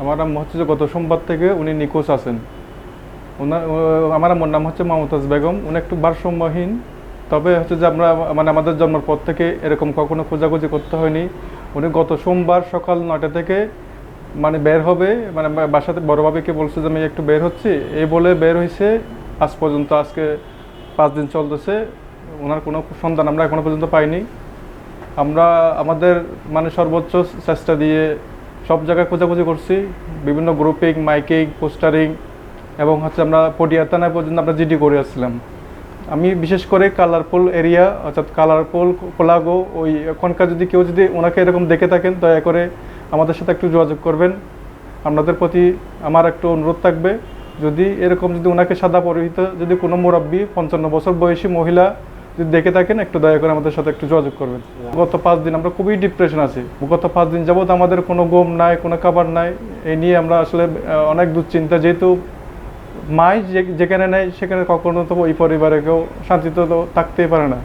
আমার আম্মু হচ্ছে যে গত সোমবার থেকে উনি নিখোঁজ আছেন। আমার আম্মুর নাম হচ্ছে মমতাজ বেগম। উনি একটু ভারসাম্যহীন, তবে হচ্ছে যে আমরা মানে আমাদের জন্মের পর থেকে এরকম কখনো খোঁজাখুঁজি করতে হয়নি। উনি গত সোমবার সকাল 9টা থেকে মানে বের হবে, মানে বাসাতে বড় ভাবিকে বলছে যে আমি একটু বের হচ্ছি, এই বলে বের হয়েছে। আজ পর্যন্ত আজকে 5 দিন চলতেছে, ওনার কোনো সন্ধান আমরা এখনো পর্যন্ত পাইনি। আমরা আমাদের মানে সর্বোচ্চ চেষ্টা দিয়ে সব জায়গায় খোঁজাখুঁজি করছি, বিভিন্ন গ্রুপিং, মাইকিং, পোস্টারিং, এবং হচ্ছে আমরা পটিয়া থানায় পর্যন্ত আমরা জিডি করে আসছিলাম। আমি বিশেষ করে কালারপুল এরিয়া, অর্থাৎ কালারপুল, কোলাগো, ওই ওখানকার যদি কেউ যদি ওনাকে এরকম দেখে থাকেন, দয়া করে আমাদের সাথে একটু যোগাযোগ করবেন। আপনাদের প্রতি আমার একটু অনুরোধ থাকবে, যদি এরকম যদি ওনাকে সাদা পরিহিত যদি কোনো মুরব্বী 55 বছর বয়সী মহিলা যদি দেখে থাকেন, একটু দয়া করে আমাদের সাথে একটু যোগাযোগ করবেন। গত 5 দিন আমরা খুবই ডিপ্রেশন আছি। গত 5 দিন যাবৎ আমাদের কোনো ঘুম নাই, কোনো খাবার নাই। এই নিয়ে আমরা আসলে অনেক দুশ্চিন্তা, যেহেতু মাই যেখানে নেই সেখানে কখনো তো ওই পরিবারে কেউ শান্তিতে তো থাকতেই পারে না।